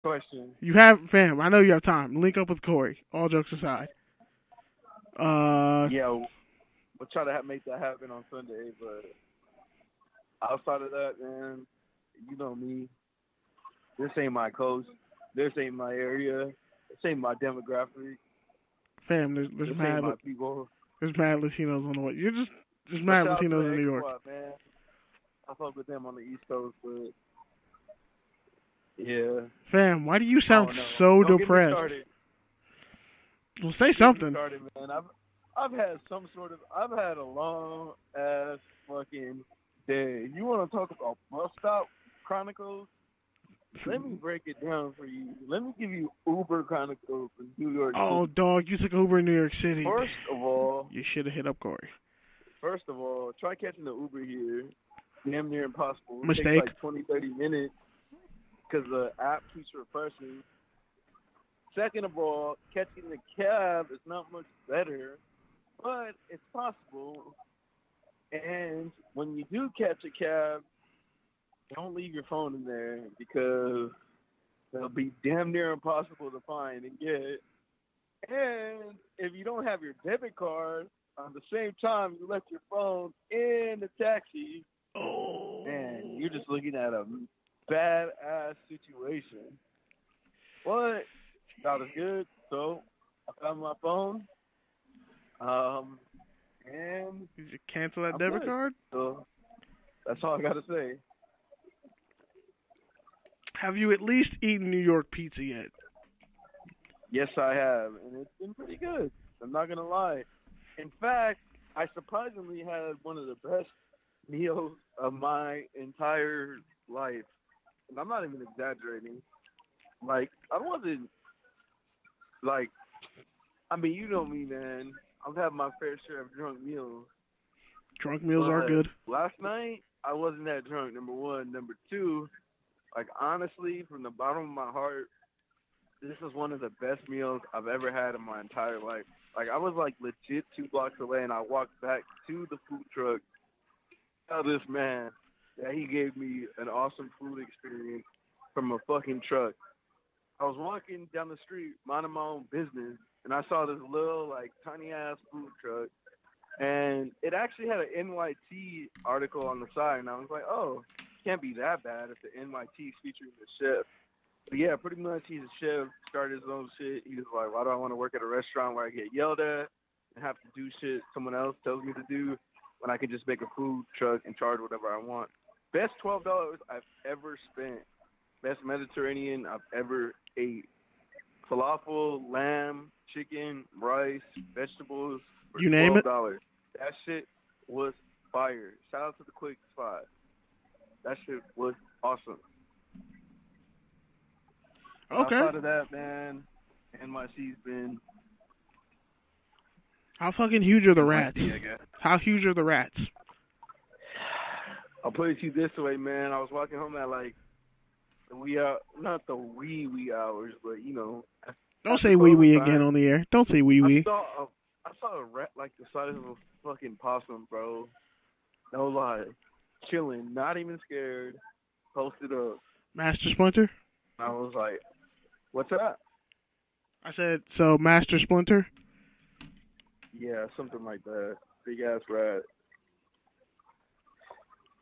question. You have, fam, I know you have time. Link up with Corey. All jokes aside. Uh, Yeah, we'll try to make that happen on Sunday. But outside of that, man, you know me. This ain't my coast. This ain't my area. This ain't my demographic. fam, there's This ain't mad, my people. there's mad Latinos on the way. You're just But mad shout out to Latinos the in New X York. Squad, man. I fuck with them on the East Coast, but yeah, Fam, why do you I sound don't know. so Don't get me depressed? started. Well, say Get me something. started, man. I've had a long ass fucking day. You want to talk about bus stop chronicles? Let me break it down for you. Let me give you Uber chronicles in New York Oh, City. dog, you took Uber in New York City. First of all, You should have hit up Corey. try catching the Uber here. Damn near impossible. It takes Mistake. like 20, 30 minutes because the app keeps refreshing. Second of all, catching the cab is not much better, but it's possible. And when you do catch a cab, don't leave your phone in there because it'll be damn near impossible to find and get. And if you don't have your debit card, on the same time you left your phone in the taxi, Oh. man, you're just looking at a badass situation. But that was good. So I found my phone. And Did you cancel that I'm debit good. card? So that's all I gotta say. Have you at least eaten New York pizza yet? Yes, I have, and it's been pretty good. I'm not gonna lie. In fact, I surprisingly had one of the best meals of my entire life, and I'm not even exaggerating. Like, I wasn't like, I mean, you know me, man. I've had my fair share of drunk meals. Drunk meals are But good. last night, I wasn't that drunk, number one. Number two, like, honestly, from the bottom of my heart, this is one of the best meals I've ever had in my entire life. Like, I was, like, legit 2 blocks away, and I walked back to the food truck. Tell this man that he gave me an awesome food experience from a fucking truck. I was walking down the street, minding my own business, and I saw this little, like, tiny-ass food truck. And it actually had an NYT article on the side, and I was like, oh, can't be that bad if the NYT is featuring the chef. But yeah, pretty much he's a chef, started his own shit. He was like, why do I want to work at a restaurant where I get yelled at and have to do shit someone else tells me to do when I can just make a food truck and charge whatever I want? Best $12 I've ever spent. Best Mediterranean I've ever ate. Falafel, lamb, chicken, rice, vegetables for You name it. $12. That shit was fire. Shout out to the Quick Spot. That shit was awesome. Okay. Outside of that, man, NYC's been How fucking huge are the rats? NYC, I guess. How huge are the rats? I'll put it to you this way, man. I was walking home at like the wee out, not the wee hours, but you know. Don't say wee wee again on the air. Don't say wee wee. I saw a rat like the size of a fucking possum, bro. No lie, chilling, not even scared, posted up. Master Splinter? I was like, "What's that?" I said, so Master Splinter? Yeah, something like that. Big ass rat.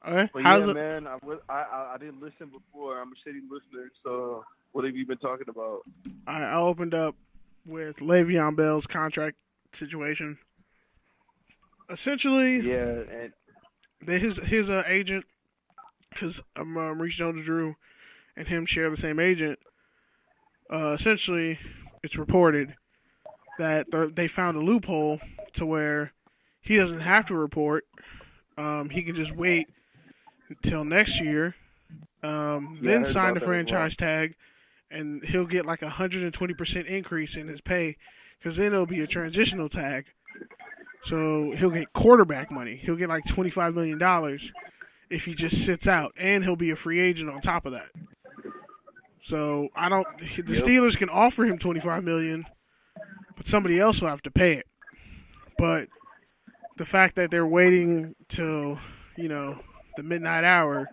Okay. But How's yeah, it? man, I didn't listen before. I'm a shitty listener, so what have you been talking about? I opened up with Le'Veon Bell's contract situation. Essentially, Yeah, and his agent, because Maurice Jones-Drew and him share the same agent. Essentially, it's reported that they found a loophole to where he doesn't have to report. He can just wait until next year, then sign the franchise tag, and he'll get like 120% increase in his pay, because then it'll be a transitional tag. So he'll get quarterback money. He'll get like $25 million if he just sits out, and he'll be a free agent on top of that. So the Steelers can offer him $25 million, but somebody else will have to pay it. But the fact that they're waiting till, the midnight hour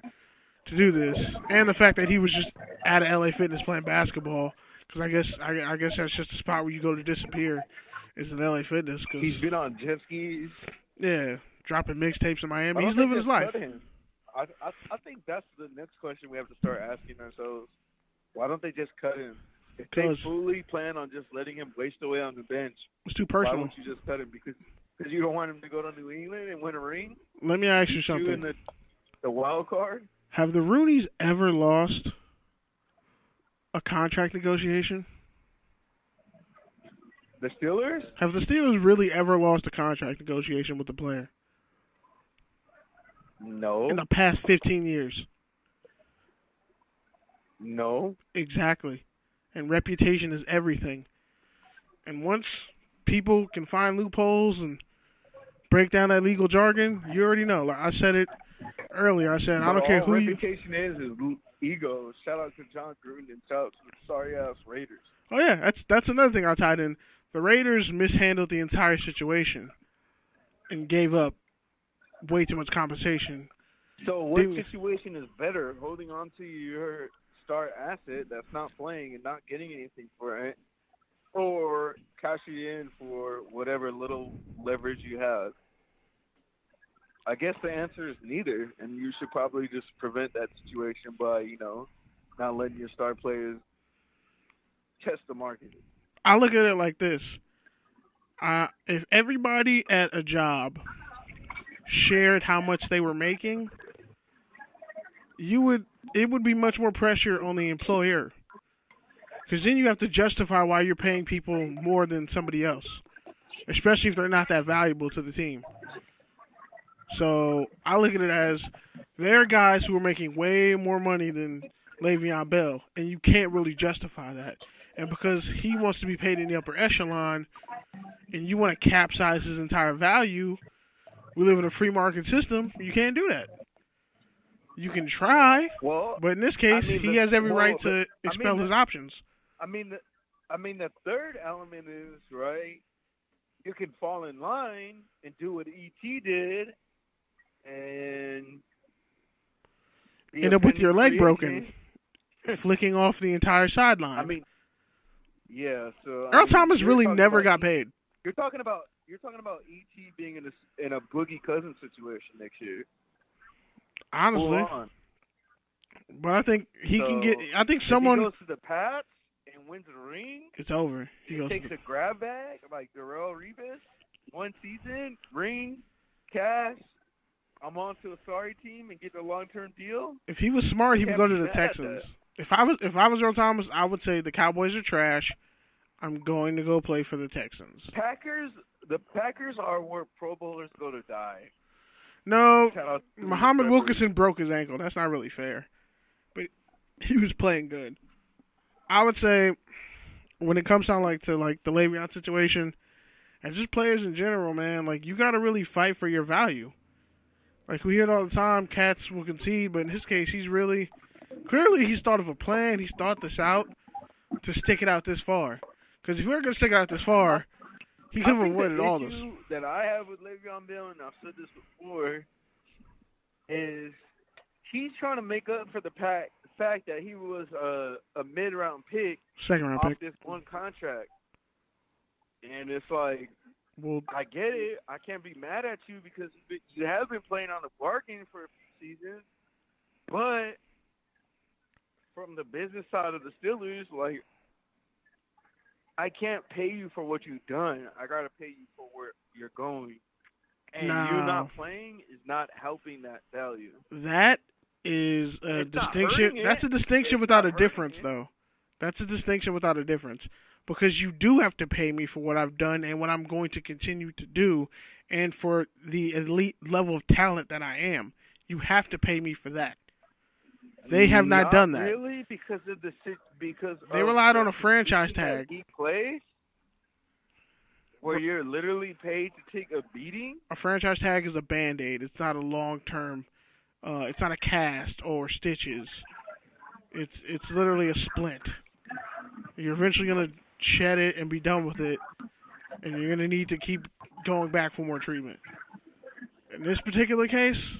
to do this, and the fact that he was just at a LA Fitness playing basketball. Because I guess that's just a spot where you go to disappear. Is an LA Fitness. Cause, he's been on jet skis. Yeah, dropping mixtapes in Miami. He's living his life. I think that's the next question we have to start asking ourselves. Why don't they just cut him? If they fully plan on just letting him waste away on the bench, it's too personal. Why don't you just cut him? Because you don't want him to go to New England and win a ring? Let me ask you something. You in the wild card? Have the Rooneys ever lost a contract negotiation? The Steelers? Have the Steelers really ever lost a contract negotiation with the player? No. In the past 15 years? No. Exactly. And reputation is everything. And once people can find loopholes and break down that legal jargon, you already know. Like I said it earlier. I said, I don't care who reputation is ego. Shout out to John Gruden and shout out to the sorry-ass Raiders. Oh, yeah. That's another thing I tied in. The Raiders mishandled the entire situation and gave up way too much compensation. So what situation is better, holding on to your star asset that's not playing and not getting anything for it, or cashing in for whatever little leverage you have? I guess the answer is neither, and you should probably just prevent that situation by, not letting your star players test the market. I look at it like this. If everybody at a job shared how much they were making, it would be much more pressure on the employer. Because then you have to justify why you're paying people more than somebody else, especially if they're not that valuable to the team. So I look at it as there are guys who are making way more money than Le'Veon Bell, and you can't really justify that. And because he wants to be paid in the upper echelon, and you want to capsize his entire value, we live in a free market system. You can't do that. You can try, but in this case, he has every right to expel his options. I mean, the third element is, right, you can fall in line and do what E.T. did and end up with your leg broken, flicking off the entire sideline. Yeah. So Earl Thomas really never got paid. You're talking about E.T. being in a Boogie Cousins situation next year. Honestly, but I think he can get. I think someone if he goes to the Pats and wins a ring. It's over. He takes a grab bag like Darrelle Revis. 1 season, ring, cash. I'm on to a sorry team and get a long-term deal. If he was smart, he would go to the Texans. If I was Earl Thomas, I would say the Cowboys are trash. I'm going to go play for the Texans. The Packers are where Pro Bowlers go to die. No, Muhammad Wilkerson broke his ankle. That's not really fair. But he was playing good. I would say when it comes down to the Le'Veon situation, and just players in general, man, you got to really fight for your value. We hear it all the time, cats will concede, but in his case, clearly he's thought of a plan. He's thought this out to stick it out this far. Because if we were going to stick it out this far, he could have avoided all this. The issue that I have with Le'Veon Bell, and I've said this before, is he's trying to make up for the fact that he was a mid-round pick, second-round pick, this one contract. And it's like, I get it. I can't be mad at you because you have been playing on the bargain for a few seasons. But from the business side of the Steelers, I can't pay you for what you've done. I got to pay you for where you're going. And you not playing is not helping that value. That is a distinction. That's a distinction without a difference, though. That's a distinction without a difference. Because you do have to pay me for what I've done and what I'm going to continue to do and for the elite level of talent that I am. You have to pay me for that. They have not done that. Really? Because they relied on a franchise tag. He plays where you're literally paid to take a beating? A franchise tag is a Band-Aid. It's not a long-term it's not a cast or stitches. It's literally a splint. You're eventually going to shed it and be done with it, and you're going to need to keep going back for more treatment. In this particular case,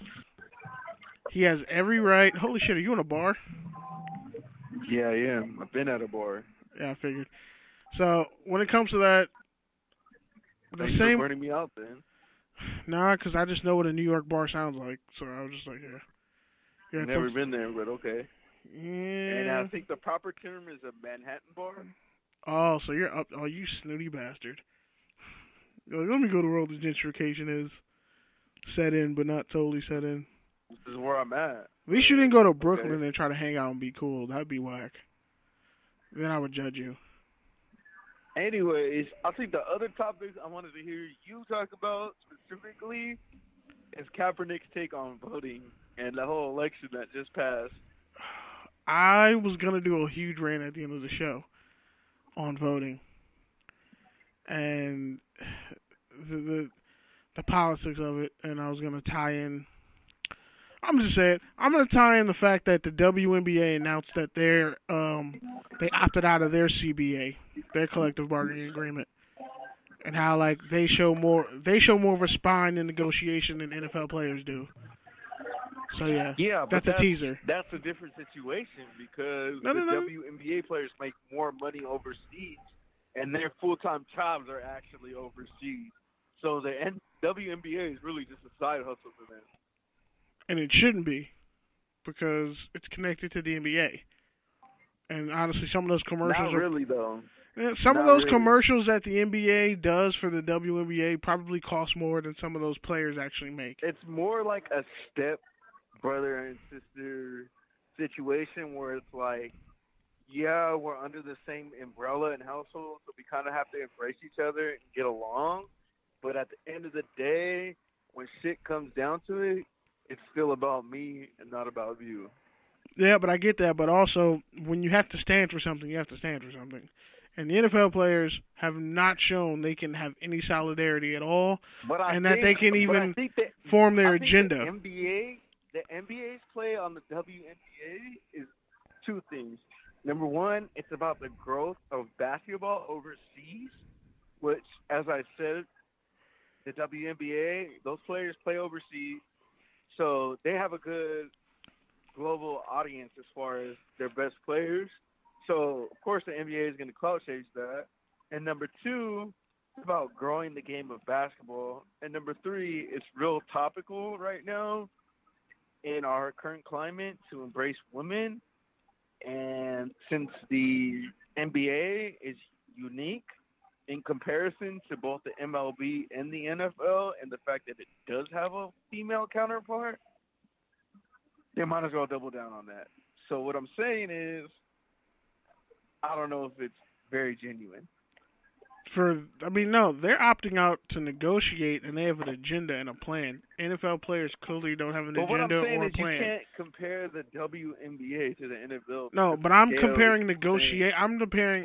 He has every right. Holy shit, are you in a bar? Yeah, I am. I've been at a bar. Yeah, I figured. So when it comes to that, the Thanks same. for burning me out, then. Nah, because I just know what a New York bar sounds like. So I was just like, yeah. I've never been there, but okay. Yeah. And I think the proper term is a Manhattan bar. Oh, so you're up. Oh, you snooty bastard. You're like, let me go to where all the gentrification is set in, but not totally set in. This is where I'm at. At least you didn't go to Brooklyn and try to hang out and be cool. That'd be whack. Then I would judge you. Anyways, I think the other topics I wanted to hear you talk about specifically is Kaepernick's take on voting and the whole election that just passed. I was going to do a huge rant at the end of the show on voting and the politics of it, and I was going to tie in. I'm just saying, I'm going to tie in the fact that the WNBA announced that they opted out of their CBA, their collective bargaining agreement, and how like they show more of a spine in negotiation than NFL players do. So yeah, that's a teaser. That's a different situation because the WNBA players make more money overseas, and their full-time jobs are actually overseas. So the WNBA is really just a side hustle for them. And it shouldn't be, because it's connected to the NBA. And honestly, some of those commercials Not really, though. Some of those commercials that the NBA does for the WNBA probably cost more than some of those players actually make. It's more like a step brother and sister situation where it's like, yeah, we're under the same umbrella and household, so we kind of have to embrace each other and get along. But at the end of the day, when shit comes down to it, it's still about me and not about you. Yeah, but I get that. But also, when you have to stand for something, you have to stand for something. And the NFL players have not shown they can have any solidarity at all, that they can even form their agenda. The NBA's play on the WNBA is two things. Number one, it's about the growth of basketball overseas, which, as I said, the WNBA, those players play overseas. So they have a good global audience as far as their best players. So, of course, the NBA is going to clout chase that. And number two, it's about growing the game of basketball. And number three, it's real topical right now in our current climate to embrace women. And since the NBA is unique in comparison to both the MLB and the NFL, and the fact that it does have a female counterpart, they might as well double down on that. So what I'm saying is, I don't know if it's very genuine. No, they're opting out to negotiate, and they have an agenda and a plan. NFL players clearly don't have an agenda or a plan. You can't compare the WNBA to the NFL. No, but I'm comparing negotiate. I'm comparing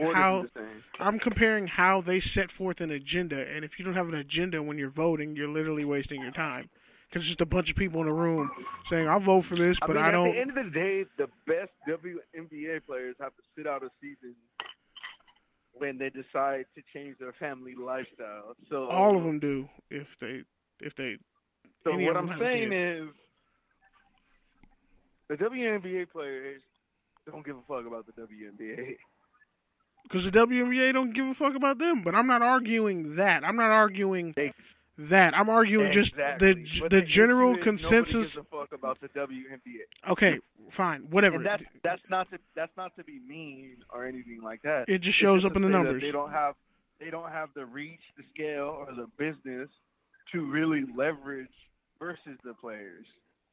how they set forth an agenda, and if you don't have an agenda when you're voting, you're literally wasting your time. Because it's just a bunch of people in a room saying, I'll vote for this, but I don't. At the end of the day, the best WNBA players have to sit out a season when they decide to change their family lifestyle. So all of them do if they. So what I'm saying is, the WNBA players don't give a fuck about the WNBA. Because the WNBA don't give a fuck about them. But I'm not arguing that. I'm not arguing that. I'm arguing just the general consensus. Nobody gives a fuck about the WNBA. Okay, fine, whatever. And that's not to be mean or anything like that. It just shows up in the numbers. They don't have the reach, the scale, or the business to really leverage versus the players.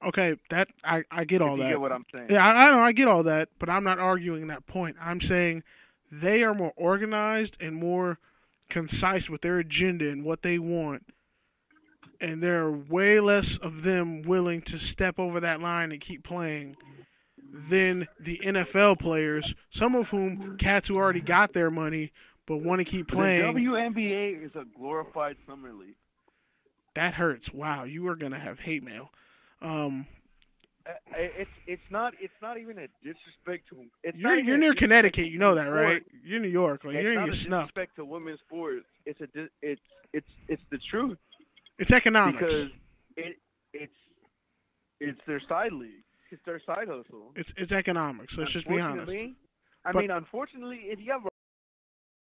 Okay, that I get all that. You get what I'm saying? Yeah, I know, I get all that, but I'm not arguing that point. I'm saying they are more organized and more concise with their agenda and what they want. And there are way less of them willing to step over that line and keep playing than the NFL players, some of whom cats who already got their money but want to keep playing. The WNBA is a glorified summer league. That hurts. Wow, you are gonna have hate mail. It's not even a disrespect to. You're near Connecticut, you know that, right? You're New York, like you're gonna get snuffed. Disrespect to women's sports. It's the truth. It's economics because it's their side league. It's their side hustle. It's economics. Let's just be honest. Unfortunately, if you have